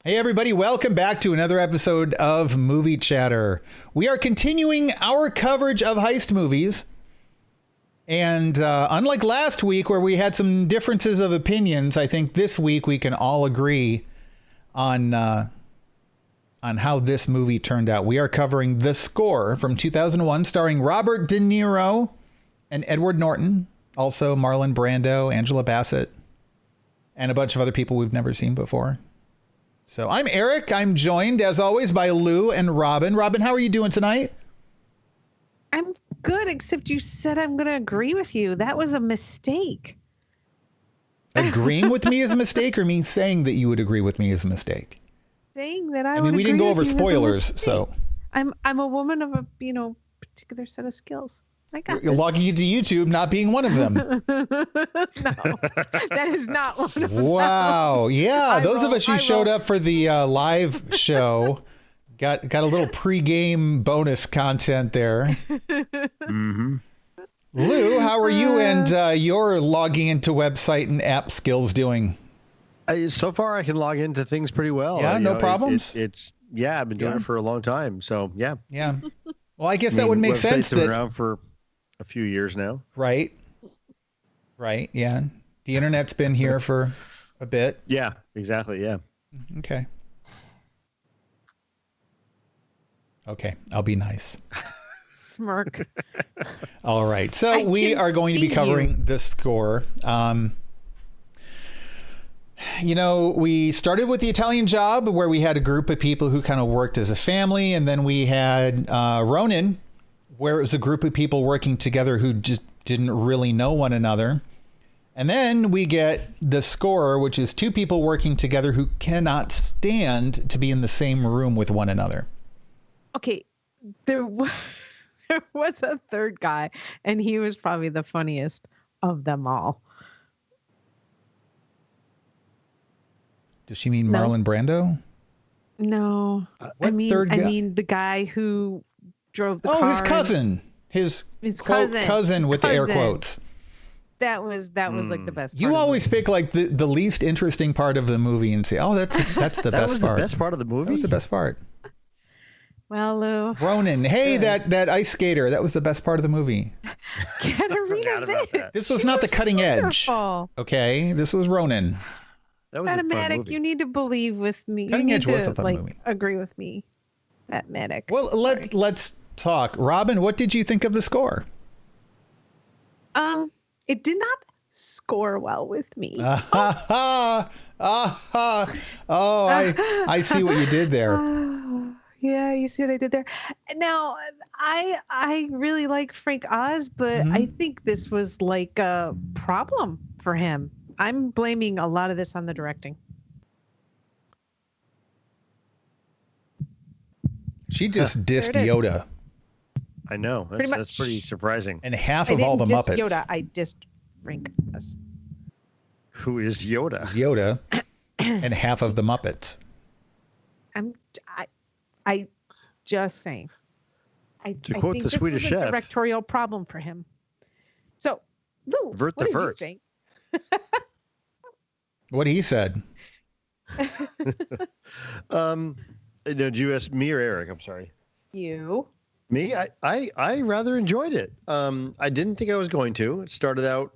Hey, everybody. Welcome back to another episode of Movie Chatter. We are continuing our coverage of heist movies. And unlike last week where we had some differences of opinions, I think this week we can all agree on how this movie turned out. We are covering The Score from 2001, starring Robert De Niro and Edward Norton, also Marlon Brando, Angela Bassett, and a bunch of other people we've never seen before. So I'm Eric. I'm joined, as always, by Lou and Robin. Robin, how are you doing tonight? I'm good, except you said I'm going to agree with you. That was a mistake. Agreeing with me is a mistake, or me saying that you would agree with me is a mistake? Saying that I mean, we didn't go over spoilers, so I'm a woman of a particular set of skills. You're logging into YouTube, not being one of them. No, that is not one of them. Wow. Yeah. Those of us who showed up for the live show got a little pregame bonus content there. Mm-hmm. Lou, how are you and your logging into website and app skills doing? So far, I can log into things pretty well. Yeah, no problems. I've been doing it for a long time. So, yeah. Yeah. Well, I guess that would make sense. Websites have been around for a few years now. Right. Right. Yeah. The internet's been here for a bit. Yeah, exactly. Yeah. Okay. Okay. I'll be nice. Smirk. All right. So we are going to be covering The Score. We started with The Italian Job, where we had a group of people who kind of worked as a family. And then we had Ronin, where it was a group of people working together who just didn't really know one another. And then we get The Score, which is two people working together who cannot stand to be in the same room with one another. Okay. There was a third guy, and he was probably the funniest of them all. Does she mean Marlon Brando? No. I mean the guy who drove the car. Oh, his cousin. His cousin with the air quotes. That was like the best part. You always pick like the least interesting part of the movie and say, "Oh, that's the best part." That was the best part of the movie? That was the best part. Well, Lou. Ronin. Hey, that ice skater. That was the best part of the movie. This was not the cutting edge. Okay, this was Ronin. That was Mathematic, you need to believe with me. Cutting Edge was a fun movie. movie. Agree with me. Mathematic. Well, let's talk. Robin, what did you think of The Score? It did not score well with me. Oh, I see what you did there. Yeah, you see what I did there. Now, I really like Frank Oz, but I think this was like a problem for him. I'm blaming a lot of this on the directing. She just dissed Yoda. I know. That's pretty surprising. And half of all the Muppets. Yoda, I dissed Frank Oz. Who is Yoda? Yoda and half of the Muppets. I just saying. To quote the Swedish chef. This was a directorial problem for him. So, Lou, what did you think? What he said. Did you ask me or Eric? I'm sorry. You. Me? I rather enjoyed it. I didn't think I was going to. It started out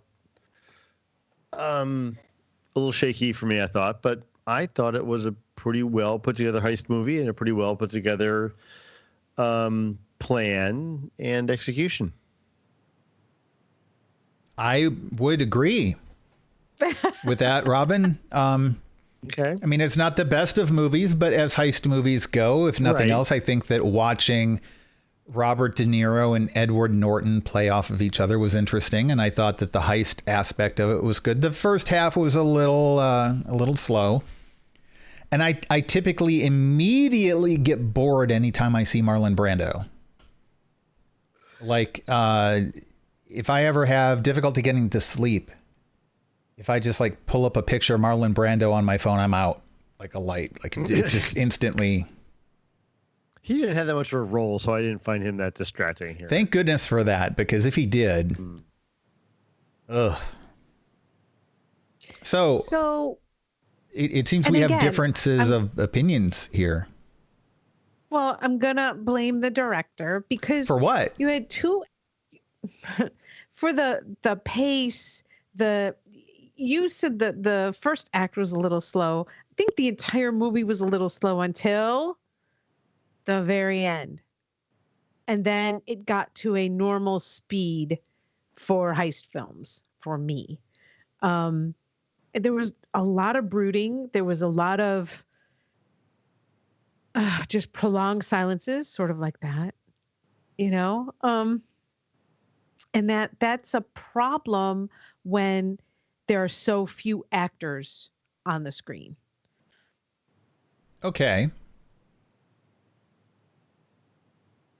a little shaky for me, I thought, but I thought it was a pretty well put together heist movie and a pretty well put together plan and execution. I would agree with that, Robin. Okay. I mean, it's not the best of movies, but as heist movies go, if nothing else, I think that watching Robert De Niro and Edward Norton play off of each other was interesting, and I thought that the heist aspect of it was good. The first half was a little slow, and I typically immediately get bored anytime I see Marlon Brando. Like, if I ever have difficulty getting to sleep, if I just like pull up a picture of Marlon Brando on my phone, I'm out like a light. Like it just instantly. He didn't have that much of a role, so I didn't find him that distracting here. Thank goodness for that, because if he did, ugh. So It seems And we again, have differences of opinions here. Well, I'm gonna blame the director because For what? you had two for the pace. You said that the first act was a little slow. I think the entire movie was a little slow until the very end, and then it got to a normal speed for heist films for me. There was a lot of brooding. There was a lot of just prolonged silences, sort of like that, you know. And that's a problem when there are so few actors on the screen. Okay.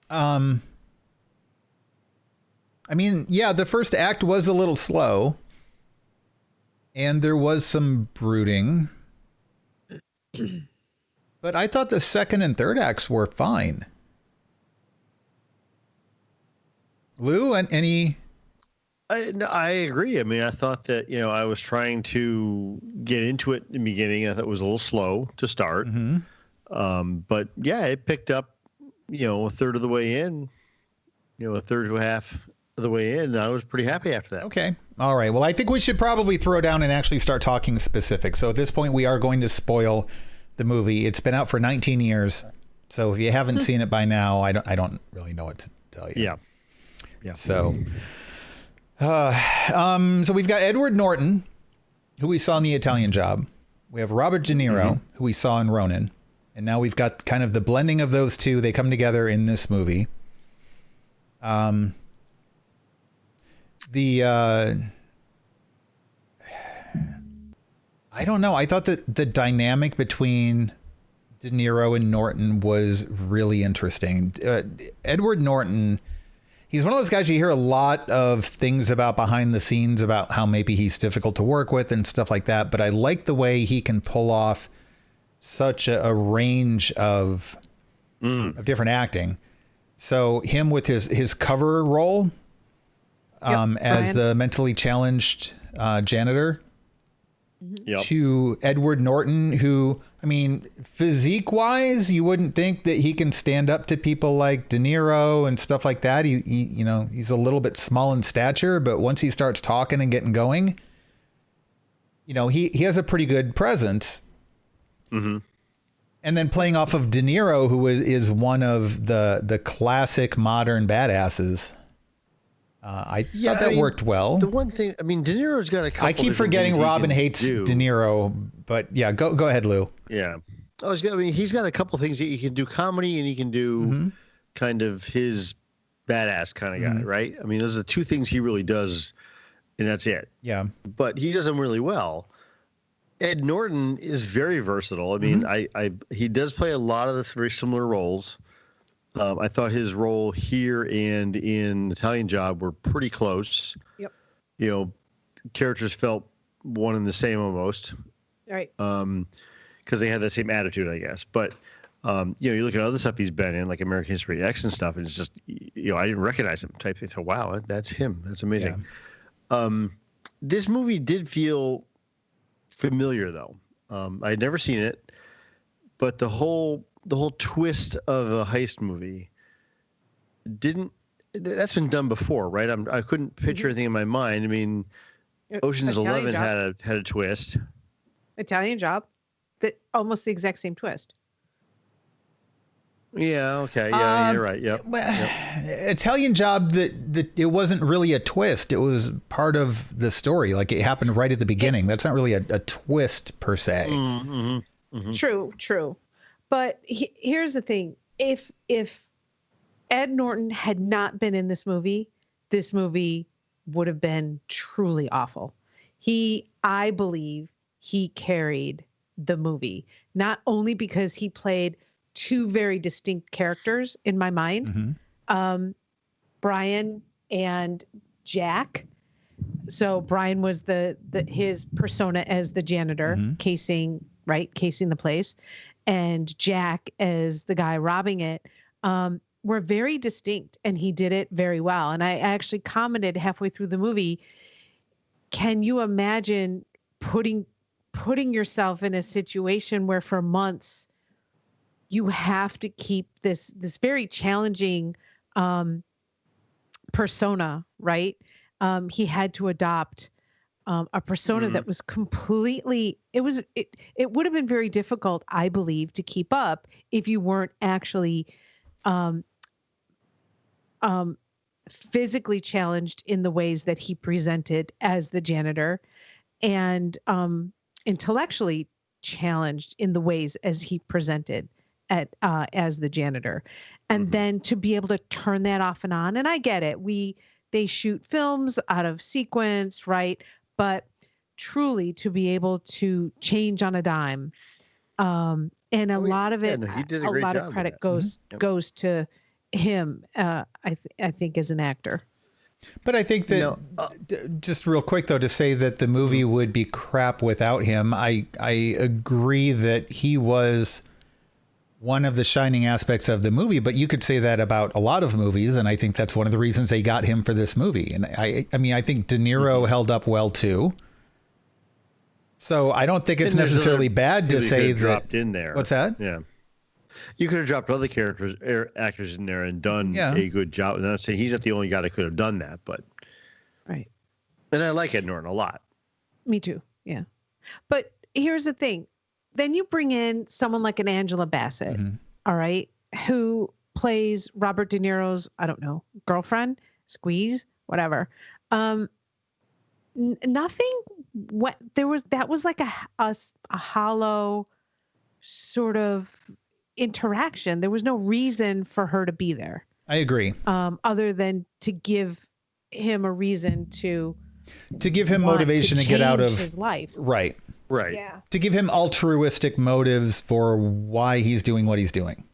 I mean, yeah, the first act was a little slow, and there was some brooding. But I thought the second and third acts were fine. Lou, any? I agree. I mean, I thought that, I was trying to get into it in the beginning. I thought it was a little slow to start. But yeah, it picked up, a third of the way in, a third to a half of the way in. And I was pretty happy after that. Okay. All right. Well, I think we should probably throw down and actually start talking specifics. So at this point, we are going to spoil the movie. It's been out for 19 years. So if you haven't seen it by now, I don't really know what to tell you. Yeah. So, so we've got Edward Norton, who we saw in The Italian Job. We have Robert De Niro, who we saw in Ronin. And now we've got kind of the blending of those two. They come together in this movie. I don't know. I thought that the dynamic between De Niro and Norton was really interesting. Edward Norton, he's one of those guys you hear a lot of things about behind the scenes about how maybe he's difficult to work with and stuff like that. But I like the way he can pull off such a range of different acting. So him with his cover role as the mentally challenged janitor. Yep. To Edward Norton, who, I mean, physique wise, you wouldn't think that he can stand up to people like De Niro and stuff like that. He he's a little bit small in stature, but once he starts talking and getting going, he has a pretty good presence. And then playing off of De Niro, who is one of the classic modern badasses. I thought that worked well. The one thing, De Niro's got a couple. I keep forgetting Robin hates De Niro, but yeah, go ahead, Lou. Yeah, he's got a couple things that he can do comedy and he can do kind of his badass kind of guy, right? Those are the two things he really does, and that's it. Yeah, but he does them really well. Ed Norton is very versatile. He does play a lot of the very similar roles. I thought his role here and in Italian Job were pretty close. Yep. Characters felt one and the same almost. Right. Because they had that same attitude, I guess. But, you look at other stuff he's been in, like American History X and stuff, and it's just, I didn't recognize him type thing. So, wow, that's him. That's amazing. Yeah. This movie did feel familiar, though. I had never seen it, but the whole twist of a heist movie that's been done before, right? I couldn't picture anything in my mind. Ocean's Italian 11 had a twist. Italian Job, that almost the exact same twist. Yeah, okay. Yeah, you're right. Yep. Italian Job, that it wasn't really a twist. It was part of the story. Like, it happened right at the beginning. That's not really a twist per se. True. But here's the thing. If Ed Norton had not been in this movie would have been truly awful. I believe he carried the movie, not only because he played two very distinct characters in my mind, Brian and Jack. So Brian was his persona as the janitor, casing the place, and Jack as the guy robbing it, were very distinct, and he did it very well. And I actually commented halfway through the movie, can you imagine putting putting yourself in a situation where for months you have to keep this very challenging persona, right? He had to adopt a persona that was completely, it would have been very difficult, I believe, to keep up if you weren't actually um, physically challenged in the ways that he presented as the janitor, and intellectually challenged in the ways as he presented as the janitor. And then to be able to turn that off and on. And I get it. They shoot films out of sequence, right? But truly to be able to change on a dime. And a lot of it, he did a a great lot job of with credit that. goes to him, I think as an actor. But I think that just real quick, though, to say that the movie would be crap without him, I agree that he was one of the shining aspects of the movie, but you could say that about a lot of movies. And I think that's one of the reasons they got him for this movie. And I mean, I think De Niro held up well, too. So I don't think it's necessarily bad to say that. Dropped in there. What's that? Yeah. You could have dropped other actors in there and done a good job. And I'm not saying he's not the only guy that could have done that, but. Right. And I like Ed Norton a lot. Me too. Yeah. But here's the thing. Then you bring in someone like an Angela Bassett, all right, who plays Robert De Niro's, I don't know, girlfriend, squeeze, whatever. Nothing. That was like a hollow sort of interaction. There was no reason for her to be there. I agree. Other than to give him a reason to give him motivation to get out of his life. Right. Right. Yeah. To give him altruistic motives for why he's doing what he's doing.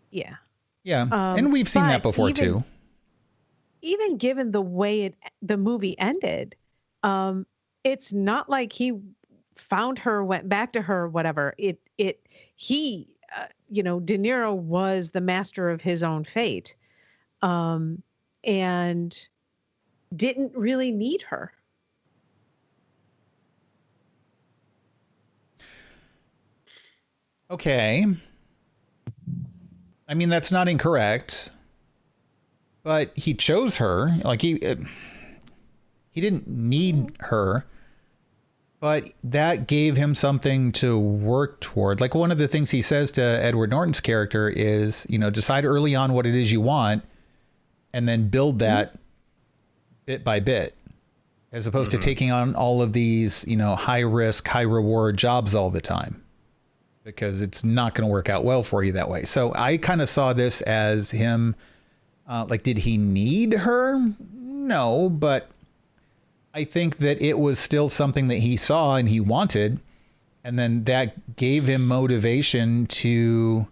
Yeah. Yeah. And we've seen that before too. Even given the way the movie ended, it's not like he found her, went back to her, whatever. De Niro was the master of his own fate, and didn't really need her. Okay. I mean, that's not incorrect, but he chose her. Like he didn't need her, but that gave him something to work toward. Like one of the things he says to Edward Norton's character is, decide early on what it is you want and then build that bit by bit, as opposed to taking on all of these, high risk, high reward jobs all the time, because it's not going to work out well for you that way. So I kind of saw this as him, did he need her? No, but I think that it was still something that he saw and he wanted. And then that gave him motivation to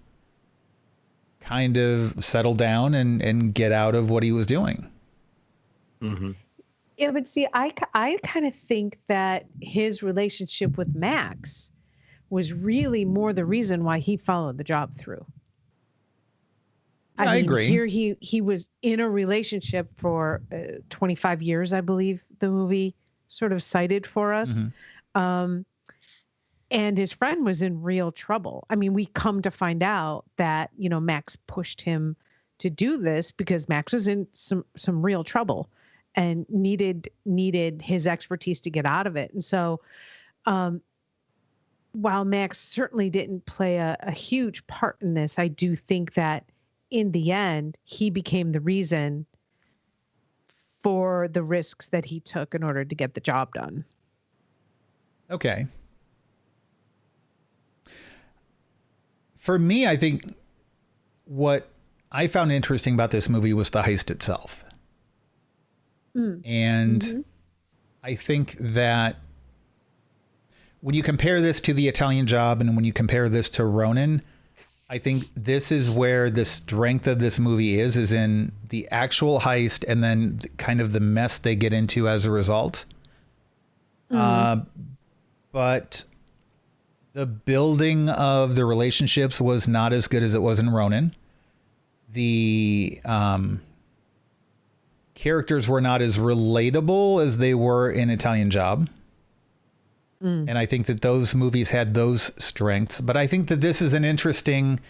kind of settle down and get out of what he was doing. Mm-hmm. Yeah, but see, I kind of think that his relationship with Max was really more the reason why he followed the job through. I agree. Here he was in a relationship for 25 years, I believe the movie sort of cited for us. And his friend was in real trouble. I mean, we come to find out that, Max pushed him to do this because Max was in some real trouble and needed his expertise to get out of it. And so, while Max certainly didn't play a huge part in this, I do think that in the end, he became the reason for the risks that he took in order to get the job done. Okay. For me, I think what I found interesting about this movie was the heist itself. And I think that when you compare this to The Italian Job and when you compare this to Ronin, I think this is where the strength of this movie is in the actual heist and then kind of the mess they get into as a result. But the building of the relationships was not as good as it was in Ronin. The characters were not as relatable as they were in Italian Job. And I think that those movies had those strengths. But I think that this is an interesting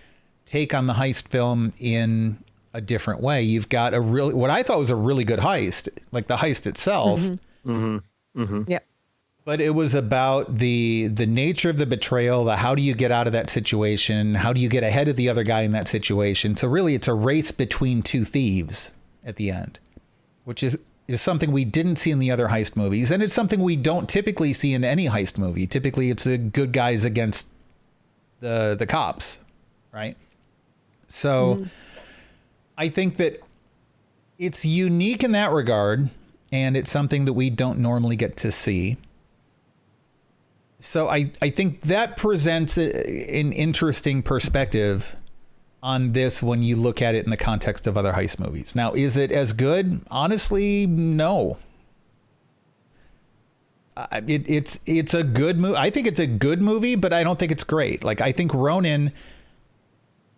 take on the heist film in a different way. You've got what I thought was a really good heist, like the heist itself. Yep. But it was about the nature of the betrayal, how do you get out of that situation? How do you get ahead of the other guy in that situation? So really, it's a race between two thieves at the end, which is something we didn't see in the other heist movies. And it's something we don't typically see in any heist movie. Typically, it's the good guys against the cops, right? So I think that it's unique in that regard, and it's something that we don't normally get to see. So I think that presents an interesting perspective on this when you look at it in the context of other heist movies. Now, is it as good? Honestly, no. It's a good movie. I think it's a good movie, but I don't think it's great. Like, I think Ronin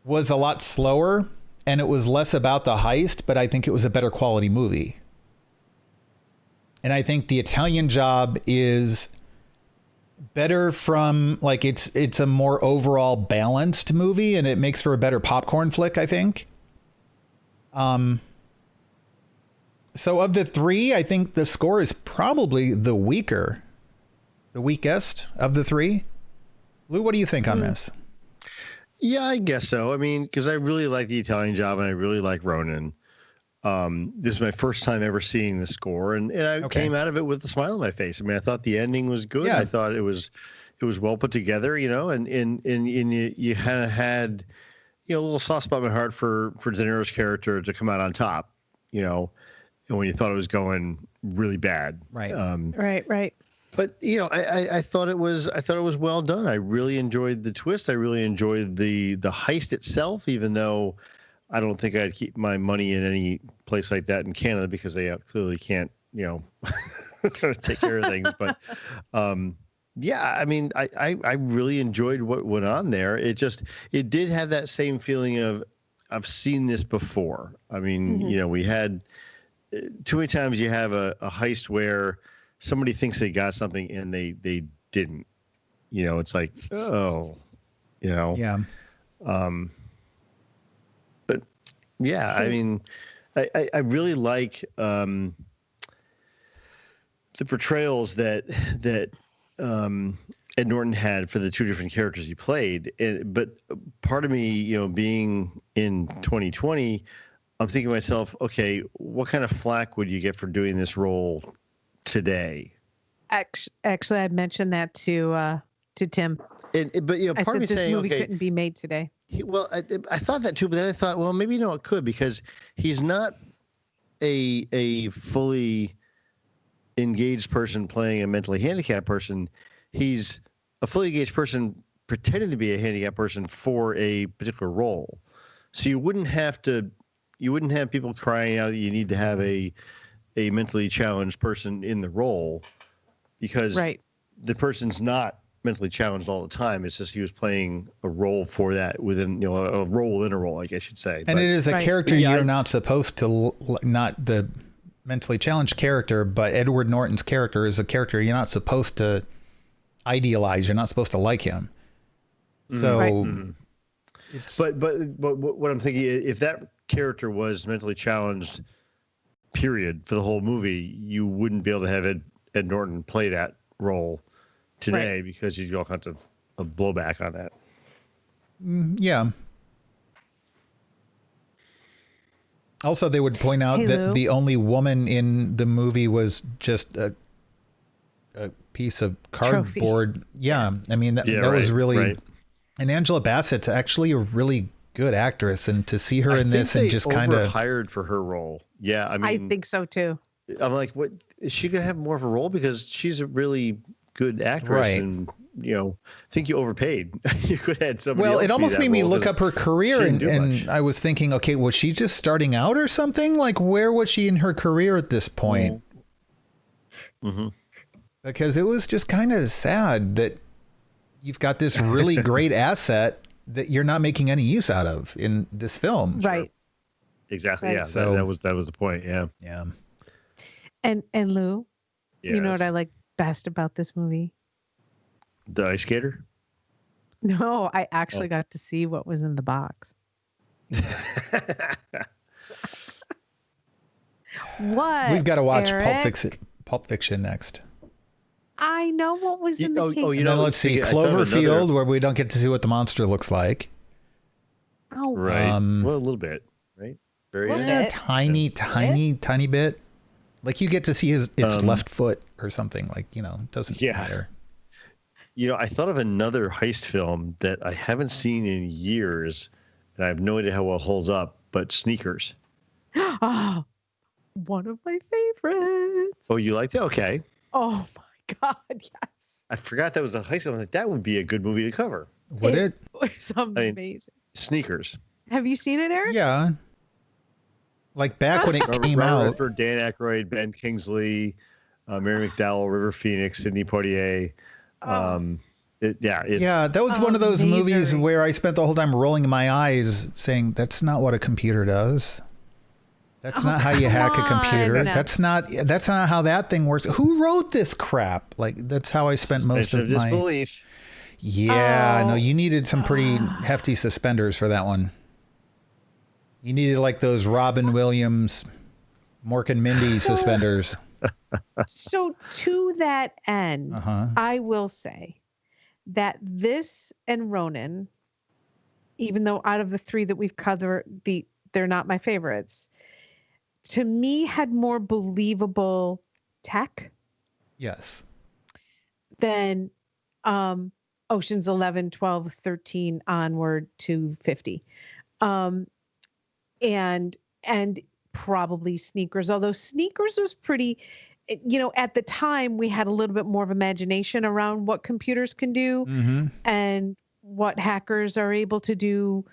was a lot slower and it was less about the heist, but I think it was a better quality movie. And I think The Italian Job is better from, like, it's a more overall balanced movie, and it makes for a better popcorn flick, I think. So of the three, I think the score is probably the weakest of the three. Lou, what do you think on this? Yeah, I guess so. I mean, because I really like The Italian Job and I really like Ronin. This is my first time ever seeing the score, and I came out of it with a smile on my face. I mean, I thought the ending was good. Yeah. I thought it was well put together, you know, and you kind of had, you know, a little soft spot in my heart for De Niro's character to come out on top, you know, and when you thought it was going really bad. Right. Right. But you know, I thought it was well done. I really enjoyed the twist. I really enjoyed the heist itself, even though I don't think I'd keep my money in any place like that in Canada because they clearly can't, you know, take care of things. But yeah, I mean, I really enjoyed what went on there. It did have that same feeling of I've seen this before. I mean, you know, we had too many times you have a heist where somebody thinks they got something and they didn't. You know, it's like, oh, you know. Yeah. Yeah, I mean, I really like the portrayals that Ed Norton had for the two different characters he played. But part of me, you know, being in 2020, I'm thinking to myself, okay, what kind of flack would you get for doing this role today? Actually, I mentioned that to Tim. But you know, part of me this saying, movie okay, couldn't be made today. Well, I thought that too, but then I thought, well, maybe no, it could, because he's not a fully engaged person playing a mentally handicapped person. He's a fully engaged person pretending to be a handicapped person for a particular role. So you wouldn't have people crying out that you need to have a mentally challenged person in the role, because the person's not mentally challenged all the time. It's just he was playing a role for that within, you know, a role within a role, I guess you'd say. And it is a character you're not supposed to, not the mentally challenged character, but Edward Norton's character is a character you're not supposed to idealize. You're not supposed to like him. So, but what I'm thinking, if that character was mentally challenged, period, for the whole movie, you wouldn't be able to have Ed Norton play that role today, because you'd get all kinds of blowback on that. Yeah. Also, they would point out that the only woman in the movie was just a piece of cardboard. Trophy. Yeah. I mean, that was really... Right. And Angela Bassett's actually a really good actress, and to see her in this and just kind of... hired for her role. Yeah, I mean... I think so, too. I'm like, what? Is she going to have more of a role? Because she's a really good actress, and you know, I think you overpaid. You could have had somebody. Well, it almost made me look up her career, and I was thinking, okay, was she just starting out or something? Like, where was she in her career at this point? Because it was just kind of sad that you've got this really great asset that you're not making any use out of in this film. Right. Sure. Exactly. Right. Yeah. So, that was the point. Yeah. And Lou, Yes. you know what I like best about this movie? The ice skater? No, I actually got to see what was in the box. What? We've got to watch Eric? Pulp Fiction next. I know what was in the case. And then let's see Cloverfield, where we don't get to see what the monster looks like. Oh, right. Well, a little bit, right? Tiny bit. Like you get to see its left foot or something. Like, it doesn't matter. I thought of another heist film that I haven't seen in years, and I have no idea how well it holds up, but Sneakers. Oh, one of my favorites. Oh, you liked it? Okay. Oh, my God, yes. I forgot that was a heist film. Like, that would be a good movie to cover. Would it? It's amazing. Sneakers. Have you seen it, Eric? Yeah. Like back when it came out. Redford, Dan Aykroyd, Ben Kingsley, Mary McDowell, River Phoenix, Sidney Poitier. That was one of those movies where I spent the whole time rolling my eyes saying, that's not what a computer does. That's not how you hack a computer. No. That's not how that thing works. Who wrote this crap? Like, that's how I spent most of my disbelief. Yeah, no, you needed some pretty hefty suspenders for that one. You needed like those Robin Williams, Mork and Mindy suspenders. So to that end, I will say that this and Ronin, even though out of the three that we've covered, they're not my favorites, to me had more believable tech. Yes. Than Ocean's 11, 12, 13 onward to 50. And probably Sneakers, although Sneakers was pretty, at the time we had a little bit more of imagination around what computers can do and what hackers are able to do.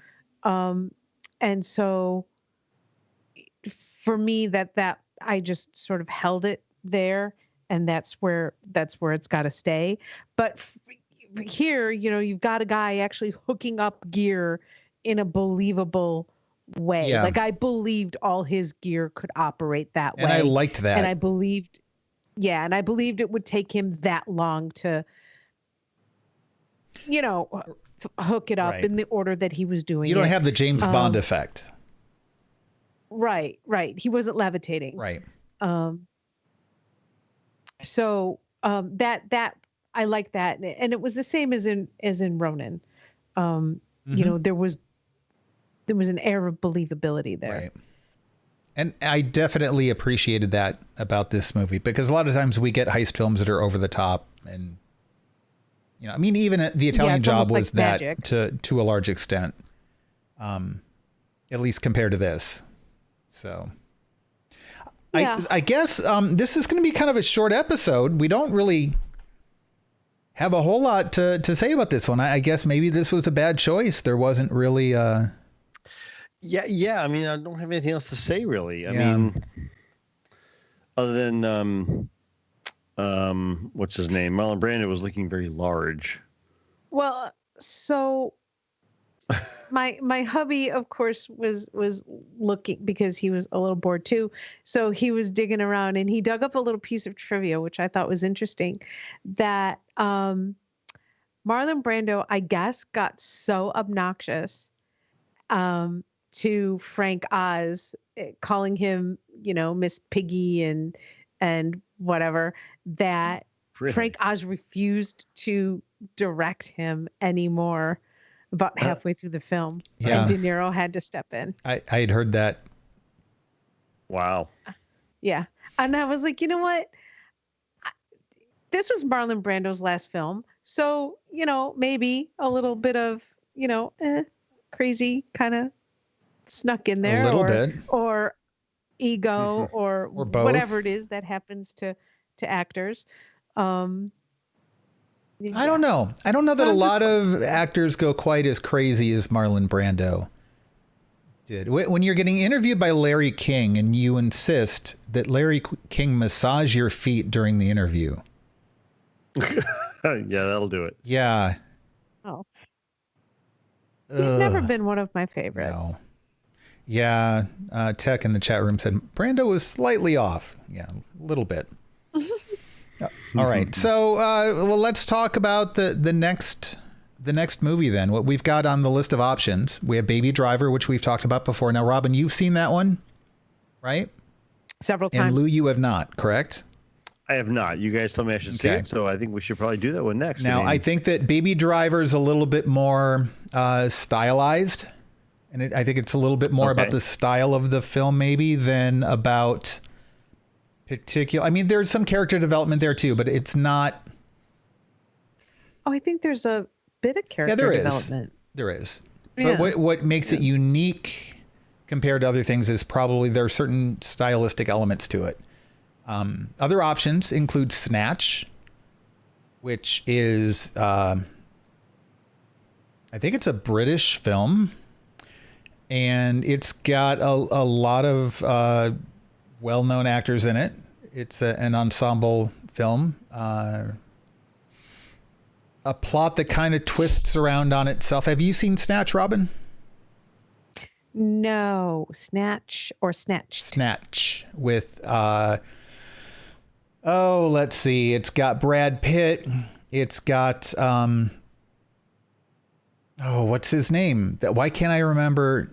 And so for me that I just sort of held it there, and that's where it's got to stay. But here, you've got a guy actually hooking up gear in a believable way. Yeah. Like I believed all his gear could operate that way. And I liked that. And I believed it would take him that long to, hook it up in the order that he was doing. You don't have the James Bond effect. Right. He wasn't levitating. Right. So that I like that, and it was the same as in Ronin. There was an air of believability there. Right. And I definitely appreciated that about this movie, because a lot of times we get heist films that are over the top, and even The Italian Job was like that to a large extent, at least compared to this. So I guess this is going to be kind of a short episode. We don't really have a whole lot to say about this one. I guess maybe this was a bad choice. There wasn't really Yeah. I mean, I don't have anything else to say, really. I mean, other than what's his name? Marlon Brando was looking very large. Well, so my hubby, of course, was looking, because he was a little bored too. So he was digging around, and he dug up a little piece of trivia, which I thought was interesting, that Marlon Brando, I guess, got so obnoxious to Frank Oz, calling him, Miss Piggy and whatever, that really? Frank Oz refused to direct him anymore about halfway through the film. Yeah. And De Niro had to step in. I had heard that. Wow. Yeah. And I was like, you know what? This was Marlon Brando's last film. So, maybe a little bit of, crazy kind of snuck in there. A little bit. Or ego or both. Whatever it is that happens to actors. I don't know. I don't know that a lot of actors go quite as crazy as Marlon Brando did. When you're getting interviewed by Larry King and you insist that Larry King massage your feet during the interview. Yeah, that'll do it. Yeah. Oh. He's never been one of my favorites. No. Yeah. Tech in the chat room said Brando was slightly off. Yeah, a little bit. All right. So, well, let's talk about the next movie then. What we've got on the list of options. We have Baby Driver, which we've talked about before. Now, Robin, you've seen that one, right? Several times. And Lou, you have not, correct? I have not. You guys told me I should see it, so I think we should probably do that one next. Now, I think that Baby Driver is a little bit more stylized, and I think it's a little bit more about the style of the film maybe than about particular. I mean, there's some character development there too, but it's not. Oh, I think there's a bit of character development. There is. Yeah. But what makes it unique compared to other things is probably there are certain stylistic elements to it. Other options include Snatch, which is, I think it's a British film, and it's got a lot of well-known actors in it. It's an ensemble film, a plot that kind of twists around on itself. Have you seen Snatch, Robin? No, Snatch or Snatched? Snatch with, let's see. It's got Brad Pitt. It's got, what's his name? Why can't I remember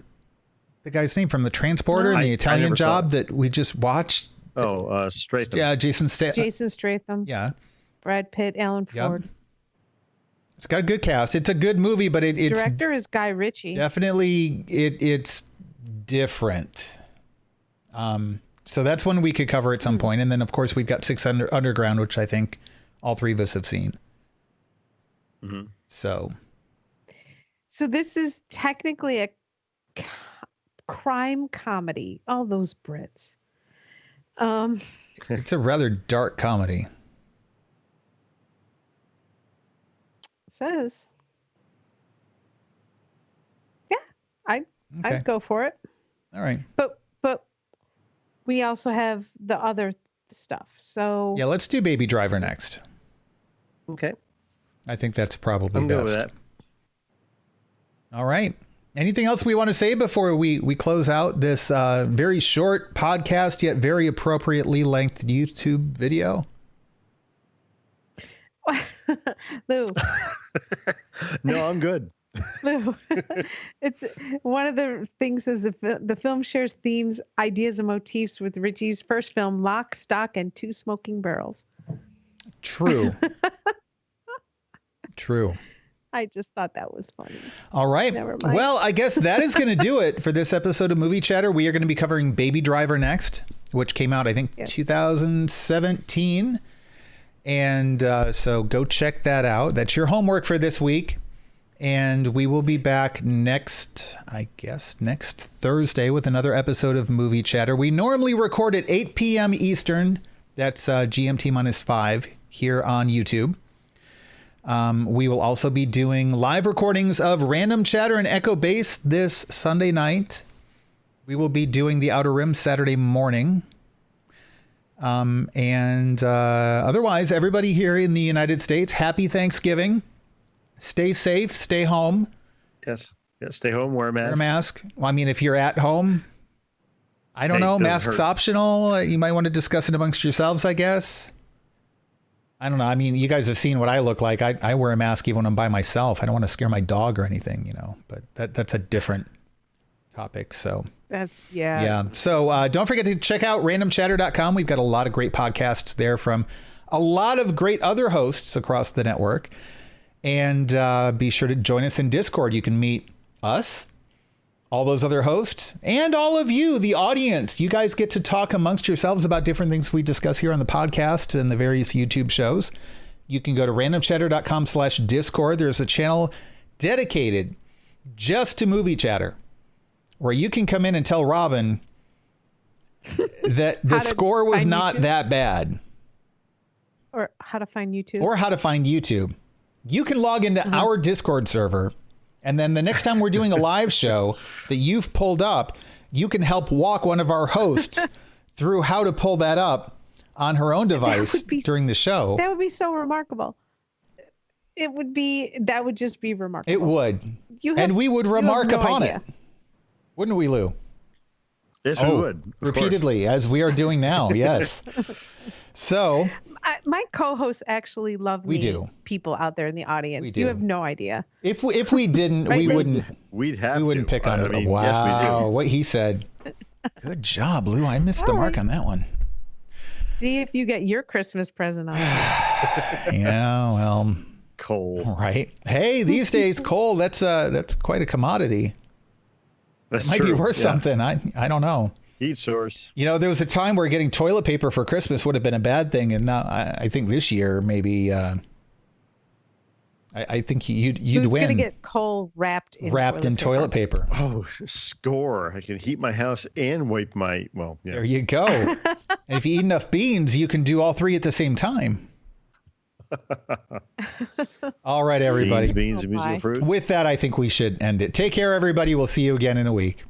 the guy's name from The Transporter and The Italian Job that we just watched? Stratham. Yeah, Jason Statham. Yeah. Brad Pitt, Alan Ford. Yep. It's got a good cast. It's a good movie, but it's director is Guy Ritchie. Definitely, it's different. So that's one we could cover at some point. And then, of course, we've got Six Underground, which I think all three of us have seen. Mm-hmm. So this is technically a crime comedy. All those Brits. It's a rather dark comedy. Says. Yeah, I'd go for it. All right. But we also have the other stuff. So yeah, let's do Baby Driver next. Okay. I think that's probably I'm best. good with that. All right. Anything else we want to say before we close out this very short podcast, yet very appropriately length YouTube video? Lou. No, I'm good. Lou. It's one of the things is the film shares themes, ideas, and motifs with Ritchie's first film, Lock, Stock, and Two Smoking Barrels. True. True. I just thought that was funny. All right. Never mind. Well, I guess that is going to do it for this episode of Movie Chatter. We are going to be covering Baby Driver next, which came out, I think, 2017. And so go check that out. That's your homework for this week. And we will be back next Thursday with another episode of Movie Chatter. We normally record at 8 p.m. Eastern. That's GMT -5 here on YouTube. We will also be doing live recordings of Random Chatter and Echo Base this Sunday night. We will be doing The Outer Rim Saturday morning. And otherwise, everybody here in the United States, happy Thanksgiving. Stay safe. Stay home. Yes. Stay home. Wear a mask. Wear a mask. Well, I mean, if you're at home, I don't know. Masks optional. You might want to discuss it amongst yourselves, I guess. I don't know. I mean, you guys have seen what I look like. I wear a mask even when I'm by myself. I don't want to scare my dog or anything, but that's a different topic. So that's, yeah. So don't forget to check out randomchatter.com. We've got a lot of great podcasts there from a lot of great other hosts across the network. And be sure to join us in Discord. You can meet us, all those other hosts, and all of you, the audience. You guys get to talk amongst yourselves about different things we discuss here on the podcast and the various YouTube shows. You can go to randomchatter.com/Discord. There's a channel dedicated just to Movie Chatter, where you can come in and tell Robin that the score was not that bad. Or how to find YouTube. You can log into our Discord server, and then the next time we're doing a live show that you've pulled up, you can help walk one of our hosts through how to pull that up on her own device during the show. That would be so remarkable. That would just be remarkable. It would. And we would remark upon it. Wouldn't we, Lou? Yes, we would. Repeatedly, as we are doing now. Yes. So My co-hosts actually love We me. do. People out there in the audience. We You do. have no idea. If we didn't, Right, we right. wouldn't. We'd have We wouldn't to. pick on I it. mean, Wow, yes, we do. what he said. Good job, Lou. I missed the All mark right. on that one. See if you get your Christmas present on. Yeah, well, Coal. right. Hey, these days, coal, that's quite a commodity. That's Might true. be worth Yeah. something. I don't know. Heat source. You know, there was a time where getting toilet paper for Christmas would have been a bad thing, and now I think this year maybe I think you'd Who's win. gonna get coal wrapped in toilet paper. Oh, score. I can heat my house and wipe my, well, yeah. There you go. And if you eat enough beans, you can do all three at the same time. All right, everybody. Beans, Oh, musical my. fruit. With that, I think we should end it. Take care, everybody. We'll see you again in a week.